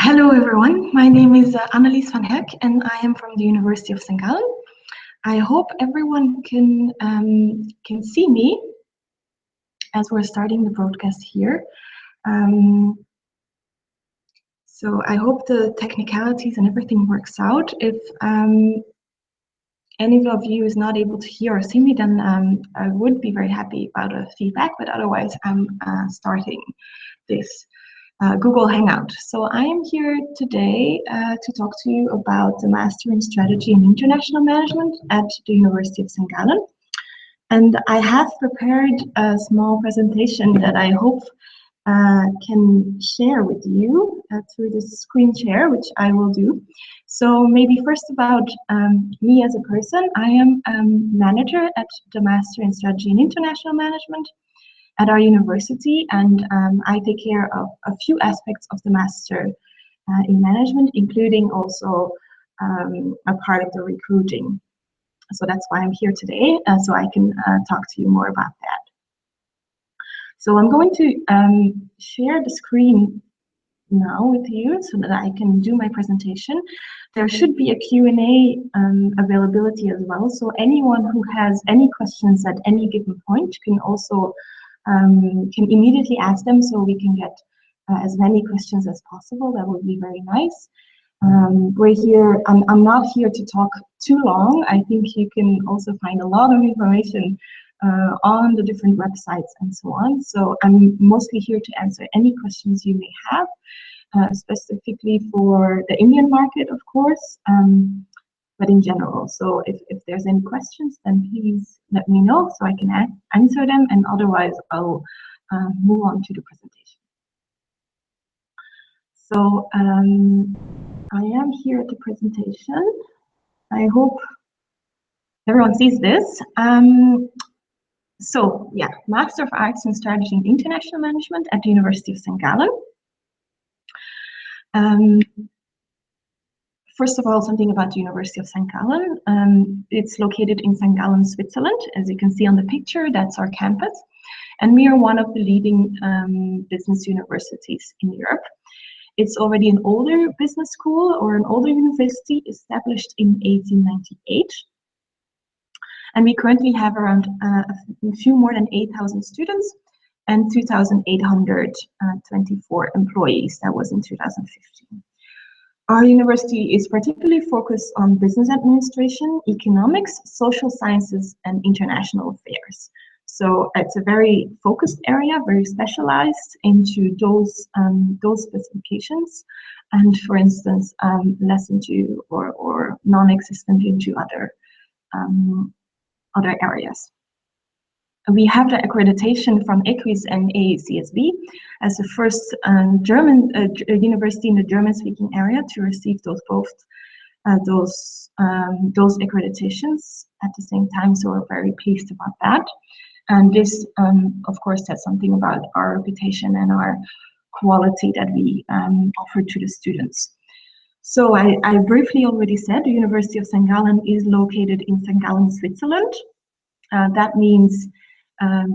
Hello everyone, my name is Annelies van Hek and I am from the University of St. Gallen. I hope everyone can see me as we're starting the broadcast here. So I hope the technicalities and everything works out. If any of you is not able to hear or see me, then I would be very happy about a feedback, but otherwise I'm starting this Google Hangout. So I am here today to talk to you about the Master in Strategy and International Management at the University of St. Gallen. And I have prepared a small presentation that I hope can share with you through this screen share, which I will do. So maybe first about me as a person. I am manager at the Master in Strategy and International Management at our university, and I take care of a few aspects of the Master in Management, including also a part of the recruiting. So that's why I'm here today, so I can talk to you more about that. So I'm going to share the screen now with you so that I can do my presentation. There should be a Q&A availability as well, so anyone who has any questions at any given point can also can immediately ask them, so we can get as many questions as possible. That would be very nice. We're here, I'm not here to talk too long. I think you can also find a lot of information on the different websites and so on. So I'm mostly here to answer any questions you may have, specifically for the Indian market, of course, but in general. So if there's any questions, then please let me know so I can answer them, and otherwise I'll move on to the presentation. So I am here at the presentation. I hope everyone sees this. So yeah, Master of Arts in Strategy and International Management at the University of St. Gallen. First of all, something about the University of St. Gallen. It's located in St. Gallen, Switzerland. As you can see on the picture, that's our campus. And we are one of the leading business universities in Europe. It's already an older business school or an older university, established in 1898. And we currently have around a few more than 8,000 students and 2,824 employees. That was in 2015. Our university is particularly focused on business administration, economics, social sciences, and international affairs. So it's a very focused area, very specialized into those specifications, and for instance, less into or non-existent into other areas. We have the accreditation from EQUIS and AACSB as the first German university in the German-speaking area to receive those accreditations at the same time. So we're very pleased about that. And this, of course, says something about our reputation and our quality that we offer to the students. So I briefly already said the University of St. Gallen is located in St. Gallen, Switzerland. That means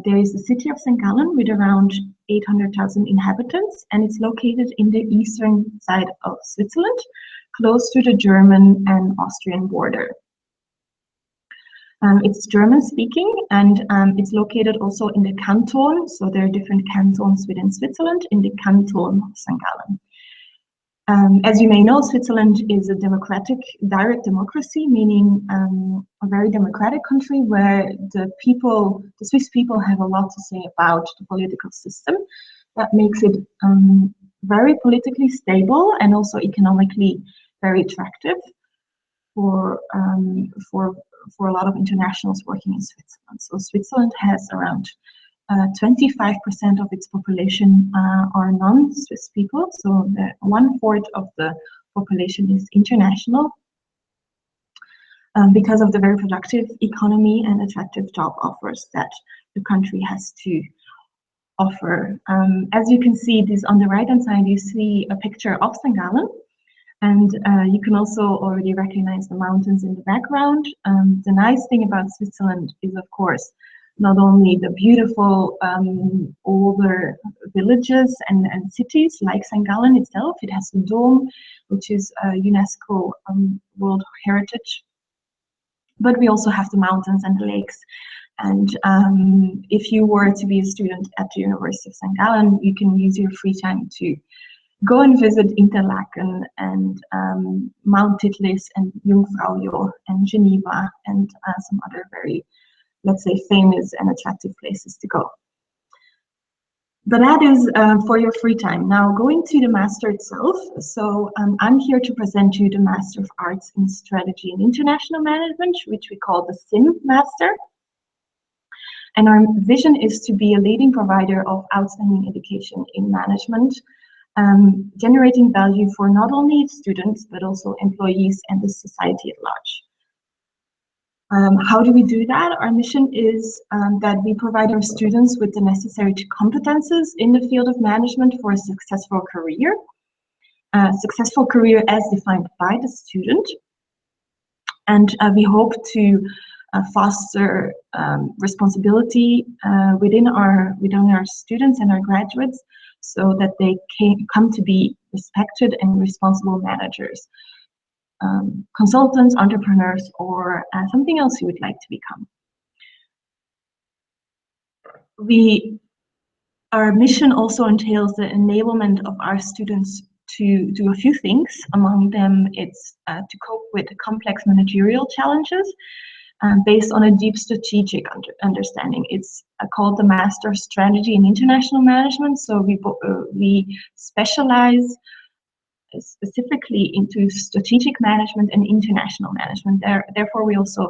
there is the city of St. Gallen with around 800,000 inhabitants, and it's located in the eastern side of Switzerland, close to the German and Austrian border. It's German speaking, and it's located also in the canton, so there are different cantons within Switzerland, in the canton of St. Gallen. As you may know, Switzerland is a democratic, direct democracy, meaning a very democratic country where the Swiss people have a lot to say about the political system. That makes it very politically stable and also economically very attractive for a lot of internationals working in Switzerland. So Switzerland has around 25% of its population are non-Swiss people, so 1/4 of the population is international because of the very productive economy and attractive job offers that the country has to offer. As you can see, this on the right-hand side, you see a picture of St. Gallen, and you can also already recognize the mountains in the background. The nice thing about Switzerland is, of course, not only the beautiful older villages and cities like St. Gallen itself. It has the Dome, which is a UNESCO World Heritage. But we also have the mountains and the lakes. And if you were to be a student at the University of St. Gallen, you can use your free time to go and visit Interlaken and Mount Titlis and Jungfraujoch and Geneva and some other very, let's say, famous and attractive places to go. But that is for your free time. Now, going to the master itself. So I'm here to present you the Master of Arts in Strategy and International Management, which we call the SIM Master. And our vision is to be a leading provider of outstanding education in management, generating value for not only students, but also employees and the society at large. How do we do that? Our mission is that we provide our students with the necessary competences in the field of management for a successful career. Successful career as defined by the student. And we hope to foster responsibility within our students and our graduates, so that they can come to be respected and responsible managers, consultants, entrepreneurs, or something else you would like to become. Our mission also entails the enablement of our students to do a few things. Among them, it's to cope with complex managerial challenges based on a deep strategic understanding. It's called the Master of Strategy in International Management. So we specialize specifically into strategic management and international management. Therefore, we also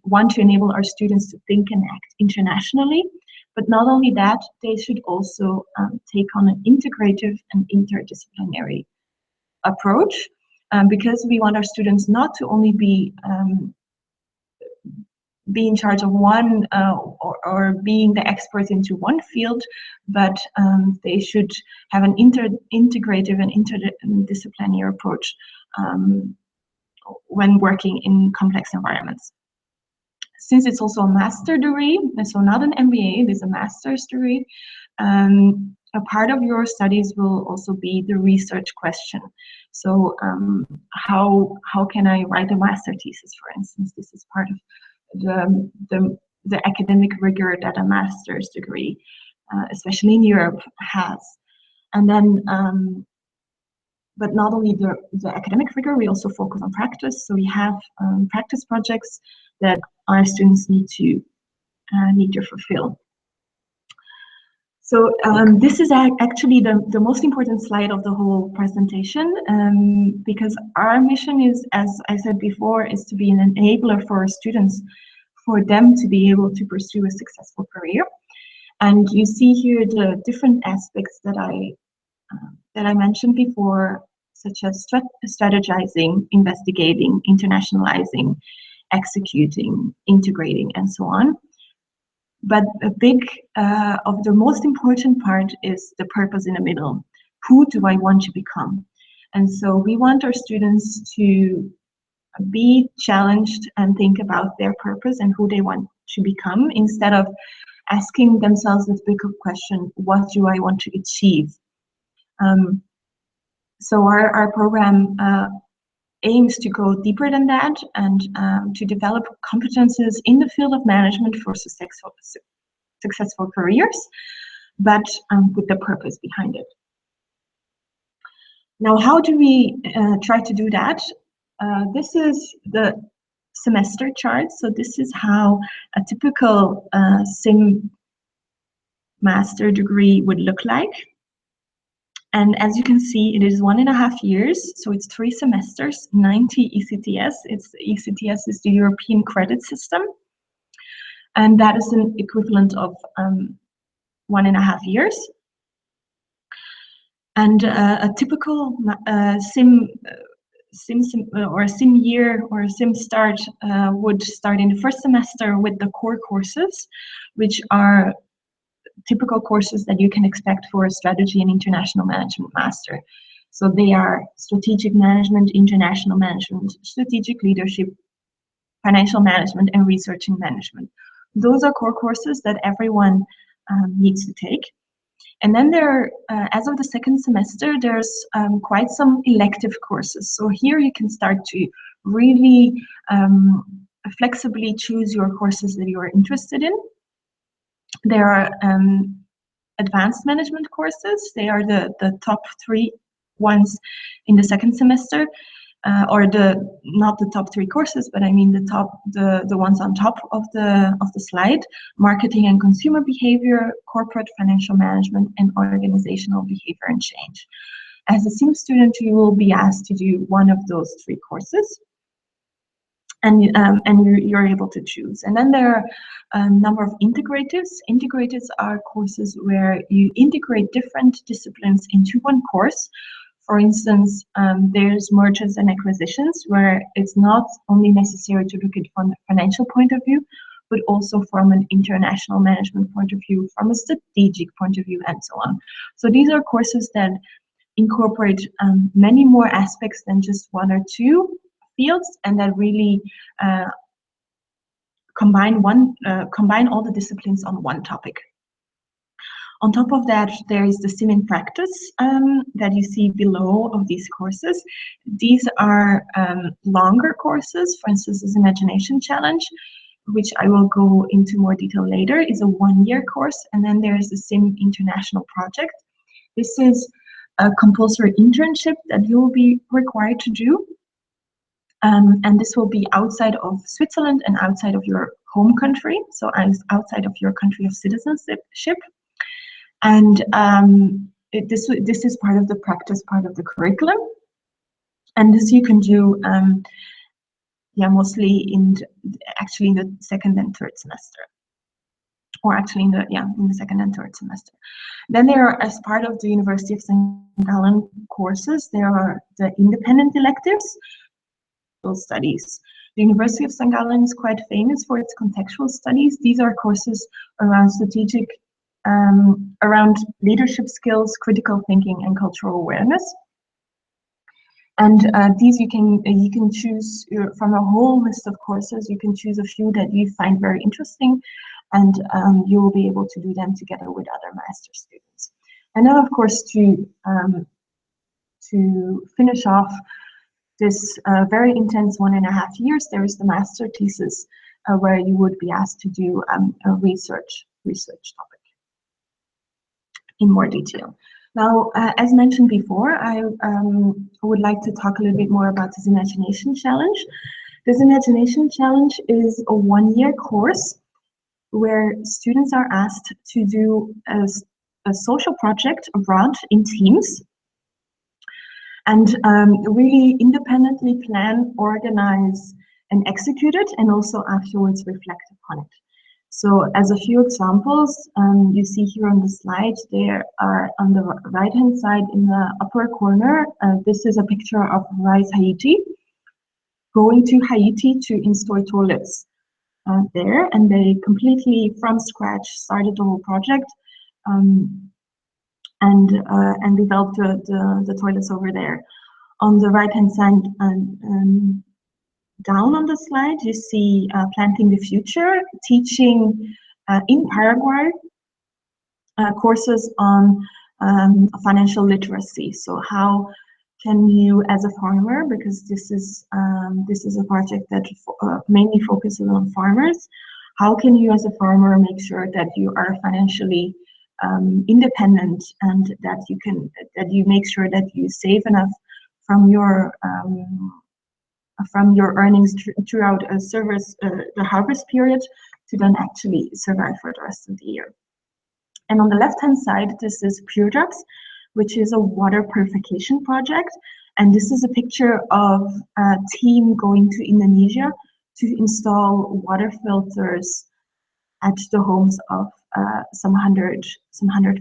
want to enable our students to think and act internationally. But not only that, they should also take on an integrative and interdisciplinary approach, because we want our students not to only be in charge of one or being the expert into one field, but they should have an integrative and interdisciplinary approach when working in complex environments. Since it's also a master degree, so not an MBA, it is a master's degree, a part of your studies will also be the research question. So how can I write a master thesis, for instance? This is part of the academic rigor that a master's degree, especially in Europe, has. And then, but not only the academic rigor, we also focus on practice. So we have practice projects that our students need to fulfill. So this is actually the most important slide of the whole presentation, because our mission is, as I said before, is to be an enabler for our students, for them to be able to pursue a successful career. And you see here the different aspects that I mentioned before, such as strategizing, investigating, internationalizing, executing, integrating, and so on. But a big of the most important part is the purpose in the middle. Who do I want to become? And so we want our students to be challenged and think about their purpose and who they want to become, instead of asking themselves this big question, what do I want to achieve? So our program aims to go deeper than that and to develop competences in the field of management for successful careers, but with the purpose behind it. Now, how do we try to do that? This is the semester chart. So this is how a typical SIM master degree would look like. And as you can see, it is 1.5 years, so it's 3 semesters, 90 ECTS. ECTS is the European credit system, and that is an equivalent of 1.5 years. And a typical SIM year or SIM start would start in the first semester with the core courses, which are typical courses that you can expect for a strategy and international management master. So they are strategic management, international management, strategic leadership, financial management, and research and management. Those are core courses that everyone needs to take. And then as of the second semester, there's quite some elective courses. So here you can start to really flexibly choose your courses that you are interested in. There are advanced management courses. They are the top 3 ones in the second semester, or not the top 3 courses, but I mean the ones on top of the slide: marketing and consumer behavior, corporate financial management, and organizational behavior and change. As a SIM student, you will be asked to do one of those 3 courses, and you're able to choose. And then there are a number of integratives. Integratives are courses where you integrate different disciplines into one course. For instance, there's mergers and acquisitions, where it's not only necessary to look at from the financial point of view, but also from an international management point of view, from a strategic point of view, and so on. So these are courses that incorporate many more aspects than just 1 or 2 fields, and that really combine all the disciplines on one topic. On top of that, there is the SIM in practice that you see below of these courses. These are longer courses. For instance, this Imagination Challenge, which I will go into more detail later, is a 1-year course. And then there is the SIM International Project. This is a compulsory internship that you will be required to do. And this will be outside of Switzerland and outside of your home country, so outside of your country of citizenship. And this is part of the practice, part of the curriculum. And this you can do, mostly actually in the 2nd and 3rd semester, or actually in the 2nd and 3rd semester. Then there are, as part of the University of St. Gallen courses, there are the independent electives. Studies. The University of St. Gallen is quite famous for its contextual studies. These are courses around around leadership skills, critical thinking, and cultural awareness. And these you can choose from a whole list of courses. You can choose a few that you find very interesting, and you will be able to do them together with other master students. And then, of course, to finish off this very intense 1.5 years, there is the master thesis where you would be asked to do a research topic in more detail. Now, as mentioned before, I would like to talk a little bit more about this Imagination Challenge. This Imagination Challenge is a 1-year course where students are asked to do a social project abroad in teams, and really independently plan, organize, and execute it, and also afterwards reflect upon it. So as a few examples, you see here on the slide, there are on the right-hand side in the upper corner, this is a picture of Rise Haiti, going to Haiti to install toilets there, and they completely from scratch started the whole project, and developed the toilets over there. On the right-hand side, down on the slide, you see Planting the Future, teaching in Paraguay courses on financial literacy. So how can you, as a farmer, because this is a project that mainly focuses on farmers, how can you as a farmer make sure that you are financially independent, and that you make sure that you save enough from your earnings throughout the harvest period to then actually survive for the rest of the year. And on the left-hand side, this is Pure Drops, which is a water purification project. And this is a picture of a team going to Indonesia to install water filters at the homes of some hundred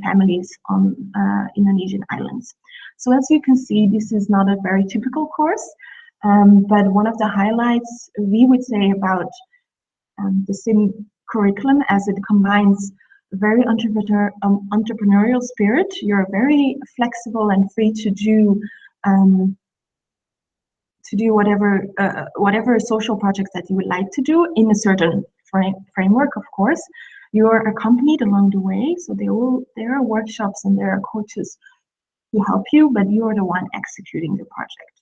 families on Indonesian islands. So as you can see, this is not a very typical course, but one of the highlights we would say about the SIM curriculum, as it combines very entrepreneurial spirit. You're very flexible and free to do whatever social projects that you would like to do in a certain framework, of course. You are accompanied along the way, so there are workshops and there are coaches to help you, but you are the one executing the project.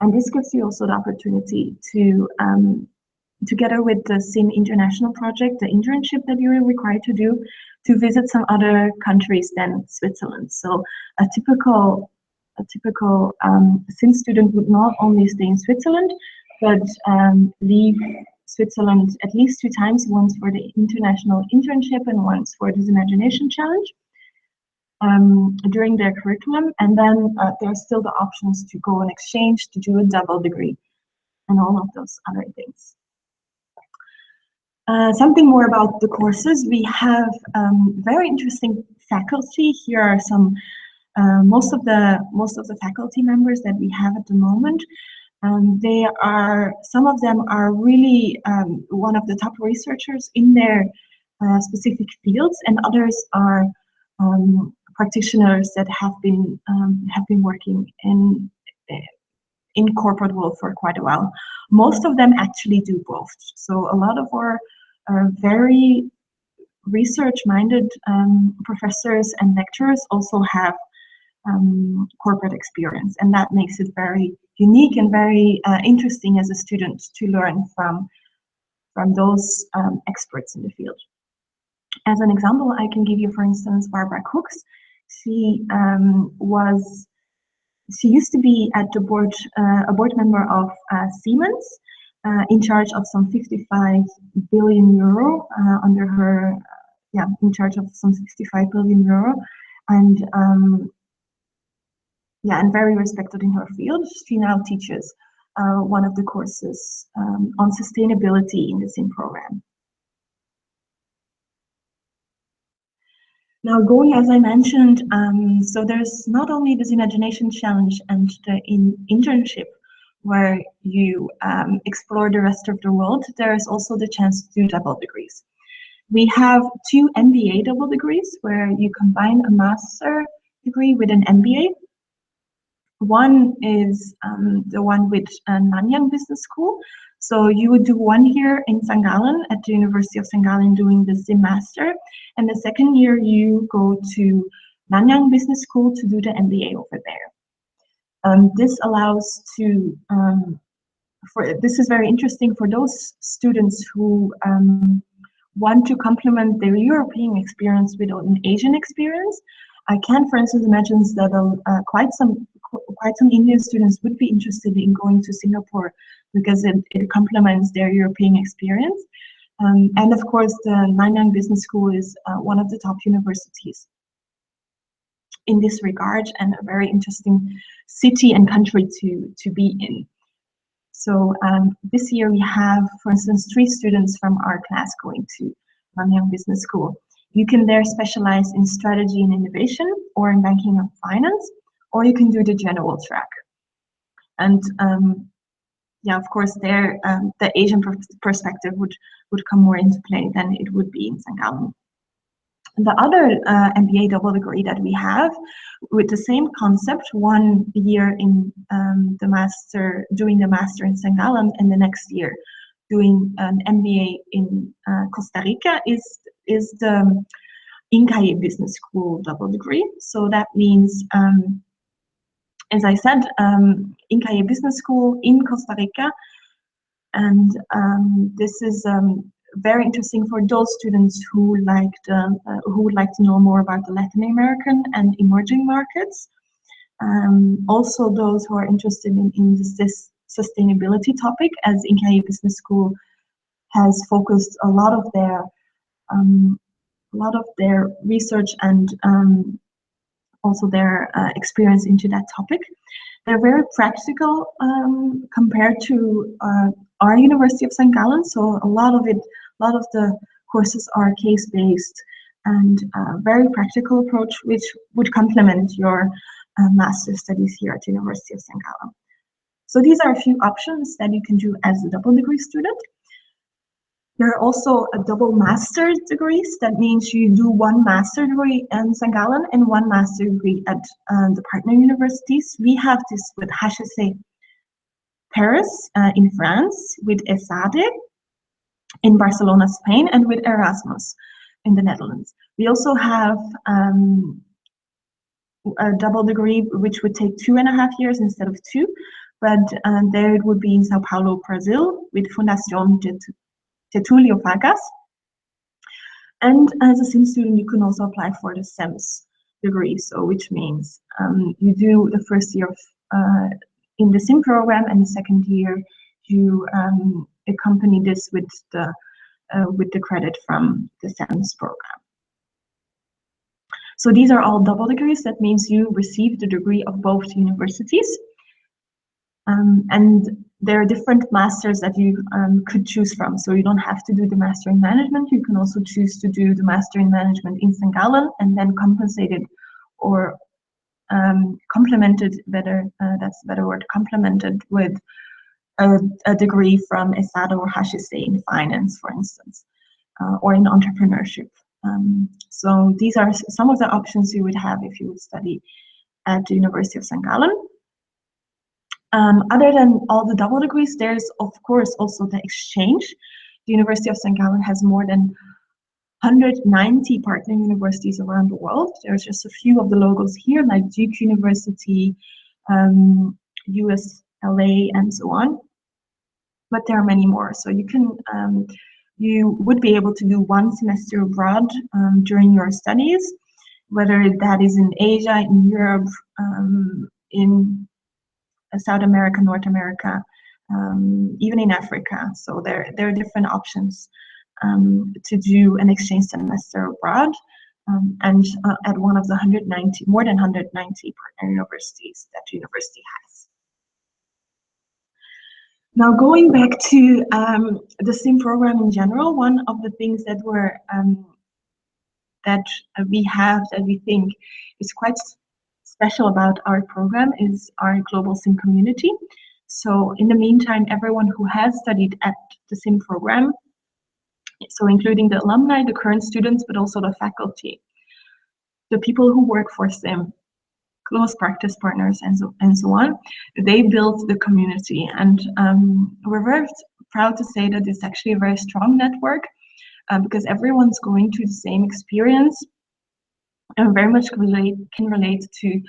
And this gives you also the opportunity to, together with the SIM International project, the internship that you're required to do, to visit some other countries than Switzerland. So a typical SIM student would not only stay in Switzerland, but leave Switzerland at least 2 times, once for the international internship and once for this imagination challenge during their curriculum. And then there's still the options to go on exchange, to do a double degree, and all of those other things. Something more about the courses. We have very interesting faculty. Here are some most of the faculty members that we have at the moment. Some of them are really one of the top researchers in their specific fields, and others are practitioners that have been working in corporate world for quite a while. Most of them actually do both. So a lot of our very research-minded professors and lecturers also have corporate experience, and that makes it very unique and very interesting as a student to learn from those experts in the field. As an example, I can give you, for instance, Barbara Cooks. She used to be at the board, a board member of Siemens, in charge of some 55 billion euro under her, in charge of some 65 billion euro, and and very respected in her field. She now teaches one of the courses on sustainability in the SIM program. Now, going, as I mentioned, so there's not only this imagination challenge and the internship where you explore the rest of the world, there is also the chance to do double degrees. We have 2 MBA double degrees where you combine a master degree with an MBA. One is the one with Nanyang Business School. So you would do 1 year in St. Gallen at the University of St. Gallen doing the SIM Master, and the second year you go to Nanyang Business School to do the MBA over there. This allows to, this is very interesting for those students who want to complement their European experience with an Asian experience. I can, for instance, imagine that quite some Indian students would be interested in going to Singapore because it complements their European experience. And of course, the Nanyang Business School is one of the top universities in this regard, and a very interesting city and country to be in. So this year we have, for instance, 3 students from our class going to Nanyang Business School. You can there specialize in strategy and innovation, or in banking and finance, or you can do the general track. And of course, there the Asian perspective would come more into play than it would be in St. Gallen. The other MBA double degree that we have, with the same concept, 1 year in doing the master in St. Gallen, and the next year doing an MBA in Costa Rica, is the INCAE Business School double degree. So that means, as I said, INCAE Business School in Costa Rica, and this is very interesting for those students who would like to know more about the Latin American and emerging markets. Also, those who are interested in this sustainability topic, as INCAE Business School has focused a lot of their research and also their experience into that topic. They're very practical compared to our University of St. Gallen. So a lot of the courses are case-based and very practical approach, which would complement your master's studies here at the University of St. Gallen. So these are a few options that you can do as a double degree student. There are also a double master's degrees. That means you do 1 master degree in St. Gallen and 1 master degree at the partner universities. We have this with HEC Paris in France, with ESADE, in Barcelona, Spain, and with Erasmus in the Netherlands. We also have a double degree, which would take 2.5 years instead of 2, but there it would be in Sao Paulo, Brazil, with Fundación Getúlio Vargas. And as a SIM student, you can also apply for the SEMS degree, so which means you do the first year in the SIM program, and the second year you accompany this with the credit from the SEMS program. So these are all double degrees. That means you receive the degree of both universities. And there are different masters that you could choose from. So you don't have to do the master in management. You can also choose to do the master in management in St. Gallen and then compensated or complemented, that's a better word, complemented with a degree from ESADA or HSC in finance, for instance, or in entrepreneurship. So these are some of the options you would have if you would study at the University of St. Gallen. Other than all the double degrees, there's of course also the exchange. The University of St. Gallen has more than 190 partner universities around the world. There's just a few of the logos here, like Duke University, USLA, and so on. But there are many more. So you can, you would be able to do 1 semester abroad during your studies, whether that is in Asia, in Europe, in South America, North America, even in Africa. So there are different options to do an exchange semester abroad, and at one of the more than 190 partner universities that the university has. Now, going back to the SIM program in general, one of the things that we think is quite special about our program is our global SIM community. So in the meantime, everyone who has studied at the SIM program, so including the alumni, the current students, but also the faculty, the people who work for SIM, close practice partners, and so on, they built the community. And we're very proud to say that it's actually a very strong network because everyone's going through the same experience and very much can relate to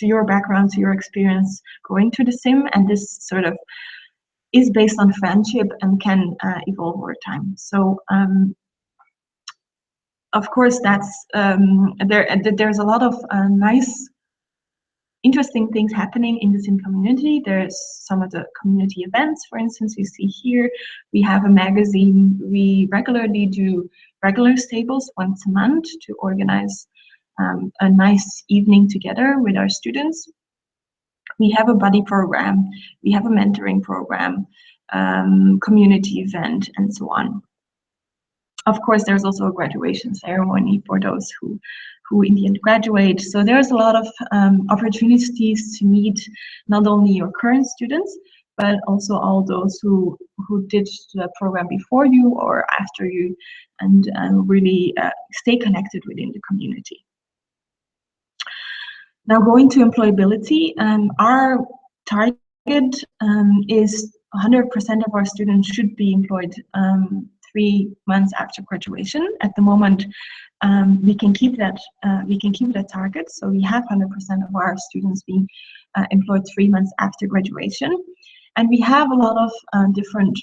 your background, to your experience going to the SIM, and this sort of is based on friendship and can evolve over time. So of course, that's there's a lot of nice, interesting things happening in the SIM community. There's some of the community events, for instance, you see here. We have a magazine. We regularly do regular stables once a month to organize a nice evening together with our students. We have a buddy program. We have a mentoring program, community event, and so on. Of course, there's also a graduation ceremony for those who in the end graduate. So there's a lot of opportunities to meet not only your current students, but also all those who did the program before you or after you, and really stay connected within the community. Now, going to employability, our target is 100% of our students should be employed 3 months after graduation. At the moment, we can keep that target. So we have 100% of our students being employed 3 months after graduation, and we have a lot of different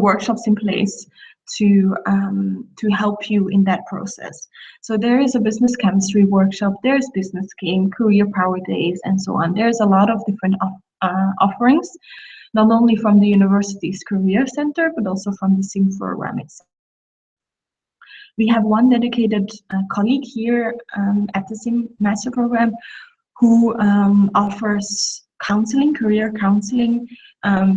workshops in place to help you in that process. So there is a business chemistry workshop, there's business game, career power days, and so on. There's a lot of different offerings, not only from the university's career center, but also from the SIM program itself. We have one dedicated colleague here at the SIM master program who offers counseling, career counseling,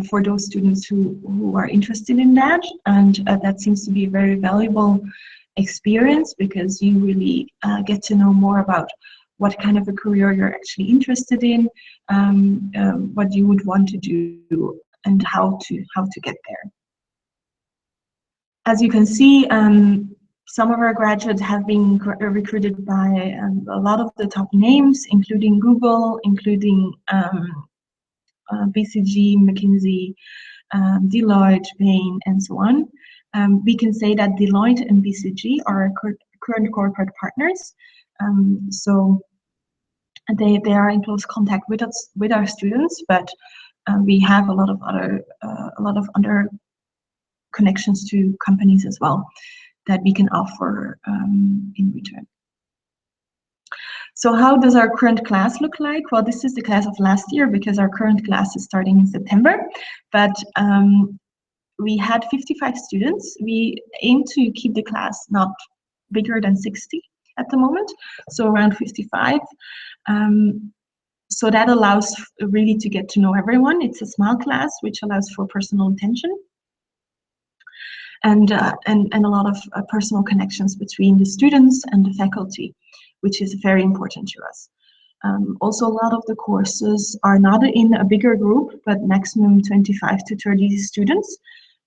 for those students who are interested in that. And that seems to be a very valuable experience because you really get to know more about what kind of a career you're actually interested in, what you would want to do, and how to get there. As you can see, some of our graduates have been recruited by a lot of the top names, including Google, including BCG, McKinsey, Deloitte, Bain, and so on. We can say that Deloitte and BCG are our current corporate partners. So they are in close contact with us, with our students, but we have a lot of other connections to companies as well that we can offer in return. So how does our current class look like? Well, this is the class of last year because our current class is starting in September, but we had 55 students. We aim to keep the class not bigger than 60 at the moment, so around 55. So that allows really to get to know everyone. It's a small class, which allows for personal attention and a lot of personal connections between the students and the faculty, which is very important to us. Also, a lot of the courses are not in a bigger group, but maximum 25 to 30 students,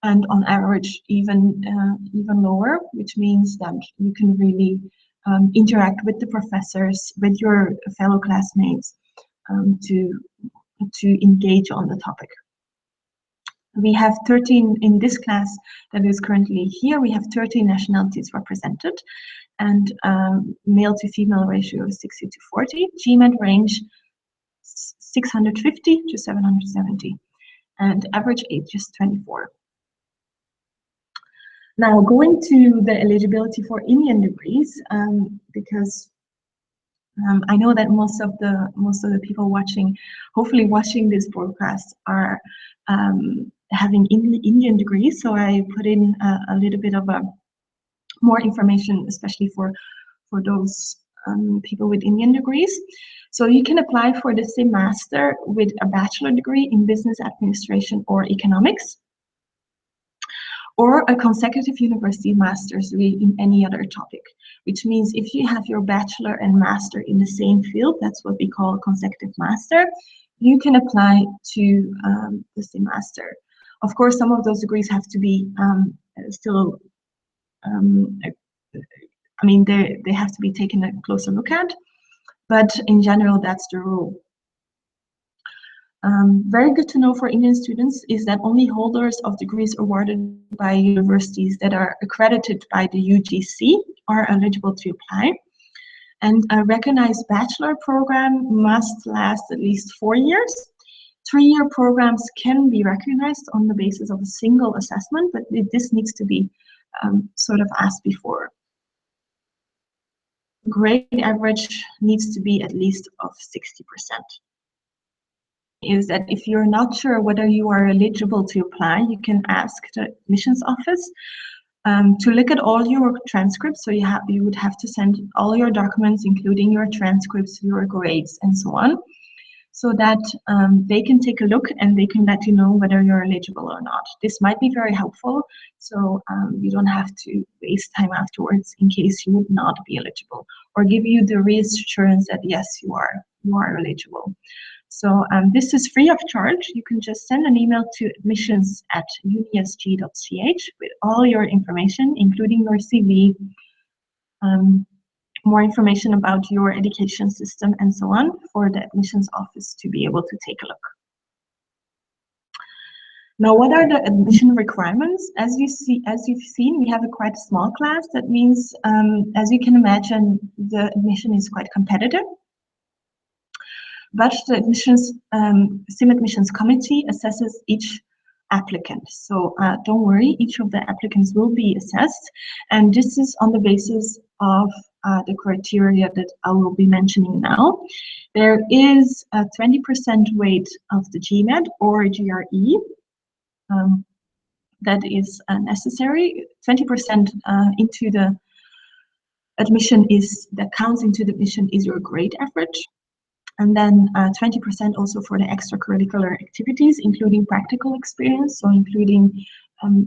and on average even lower, which means that you can really interact with the professors, with your fellow classmates, to engage on the topic. We have 13 in this class that is currently here. We have 13 nationalities represented, and male to female ratio of 60 to 40. GMAT range 650 to 770, and average age is 24. Now, going to the eligibility for Indian degrees, because I know that most of the people hopefully watching this broadcast, are having Indian degrees. So I put in a little bit of more information, especially for those people with Indian degrees. So you can apply for the same master with a bachelor degree in business administration or economics, or a consecutive university master's degree in any other topic, which means if you have your bachelor and master in the same field, that's what we call consecutive master, you can apply to the same master. Of course, some of those degrees have to be still, I mean, they have to be taken a closer look at, but in general, that's the rule. Very good to know for Indian students is that only holders of degrees awarded by universities that are accredited by the UGC are eligible to apply. And a recognized bachelor program must last at least 4 years. 3-year programs can be recognized on the basis of a single assessment, but this needs to be sort of asked before. Grade average needs to be at least of 60%. Is that if you're not sure whether you are eligible to apply, you can ask the admissions office to look at all your transcripts. So you would have to send all your documents, including your transcripts, your grades, and so on, so that they can take a look and they can let you know whether you're eligible or not. This might be very helpful, so you don't have to waste time afterwards in case you would not be eligible, or give you the reassurance that yes, you are eligible. So this is free of charge. You can just send an email to admissions@unisg.ch with all your information, including your CV, more information about your education system, and so on, for the admissions office to be able to take a look. Now, what are the admission requirements? As you've seen, we have a quite small class. That means, as you can imagine, the admission is quite competitive. But the SIM admissions committee assesses each applicant. So don't worry, each of the applicants will be assessed, and this is on the basis of the criteria that I will be mentioning now. There is a 20% weight of the GMAT or GRE that is necessary. 20% into the admission that counts into the admission is your grade average. And then 20% also for the extracurricular activities, including practical experience, so including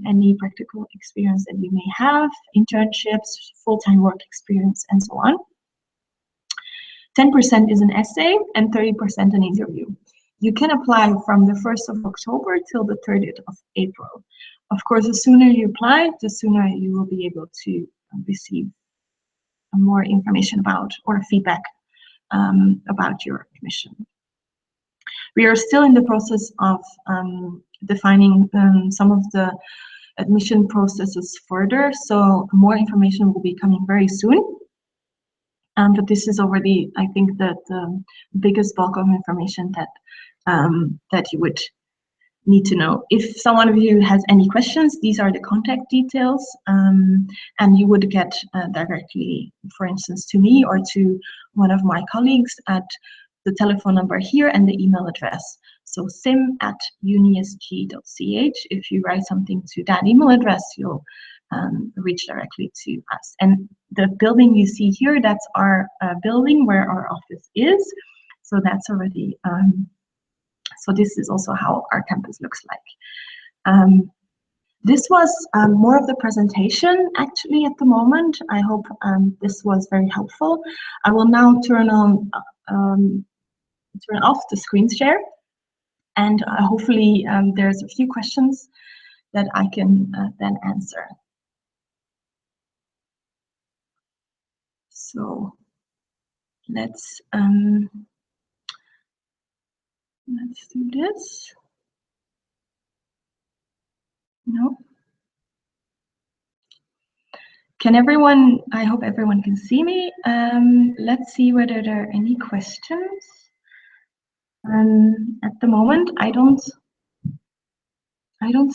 any practical experience that you may have, internships, full-time work experience, and so on. 10% is an essay, and 30% an interview. You can apply from the 1st of October till the 30th of April. Of course, the sooner you apply, the sooner you will be able to receive more information about or feedback about your admission. We are still in the process of defining some of the admission processes further, so more information will be coming very soon. But this is already, I think, the biggest bulk of information that that you would need to know. If someone of you has any questions, these are the contact details, and you would get directly, for instance, to me or to one of my colleagues at the telephone number here and the email address. So sim@unisg.ch. If you write something to that email address, you'll reach directly to us. And the building you see here, that's our building where our office is. So that's already so this is also how our campus looks like. This was more of the presentation actually at the moment. I hope this was very helpful. I will now turn off the screen share, and hopefully there's a few questions that I can then answer. So let's do this. No. Can everyone, I hope everyone can see me. Let's see whether there are any questions. At the moment, I don't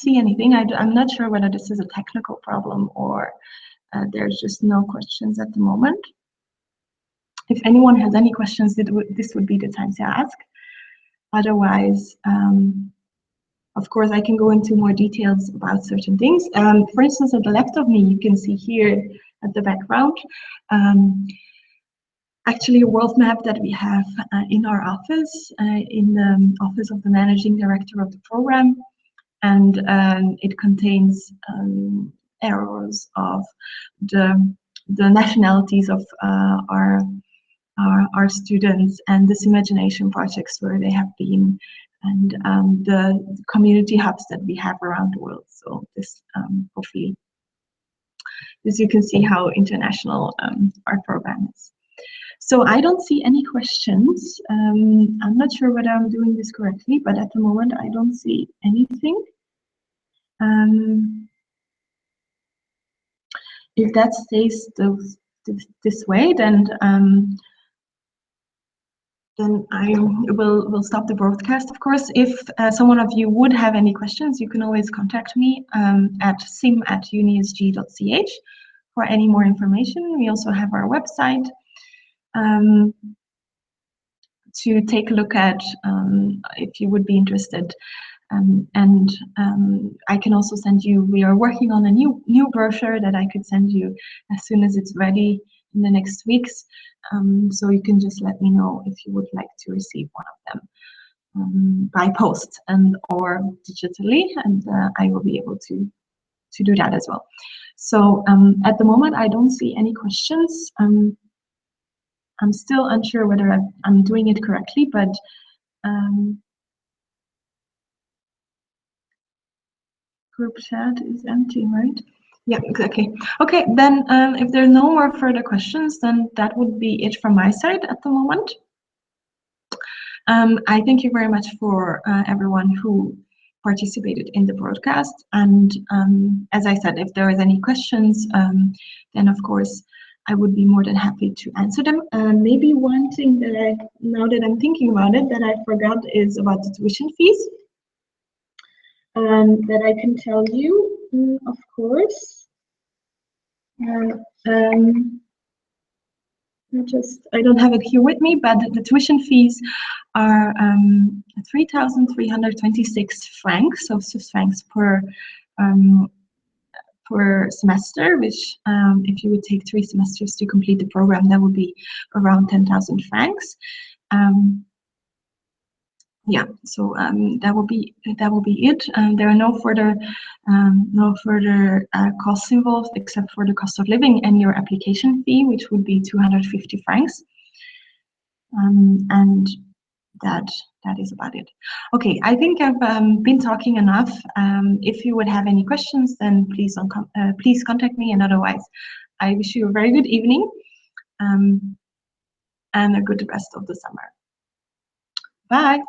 see anything. I'm not sure whether this is a technical problem or there's just no questions at the moment. If anyone has any questions, this would be the time to ask. Otherwise, of course, I can go into more details about certain things. For instance, at the left of me, you can see here at the background, actually a world map that we have in our office, in the office of the managing director of the program. And it contains arrows of the nationalities of our students and this imagination projects where they have been, and the community hubs that we have around the world. So this hopefully, as you can see how international our program is. So I don't see any questions. I'm not sure whether I'm doing this correctly, but at the moment I don't see anything. If that stays this way, then I will stop the broadcast, of course. If someone of you would have any questions, you can always contact me at sim@unisg.ch for any more information. We also have our website to take a look at if you would be interested. I can also send you, we are working on a new brochure that I could send you as soon as it's ready in the next weeks. So you can just let me know if you would like to receive one of them by post and or digitally, and I will be able to do that as well. So at the moment, I don't see any questions. I'm still unsure whether I'm doing it correctly, but group chat is empty, right? Yeah, exactly. Okay, then if there are no more further questions, then that would be it from my side at the moment. I thank you very much for everyone who participated in the broadcast. And as I said, if there is any questions, then of course, I would be more than happy to answer them. Maybe one thing that now that I'm thinking about it, that I forgot is about the tuition fees. That I can tell you, of course. I don't have it here with me, but the tuition fees are 3,326 francs, so Swiss francs per semester, which if you would take 3 semesters to complete the program, that would be around 10,000 francs. Yeah, so that will be it. There are no further costs involved except for the cost of living and your application fee, which would be 250 francs. And that is about it. Okay, I think I've been talking enough. If you would have any questions, then please contact me, and otherwise, I wish you a very good evening and a good rest of the summer. Bye.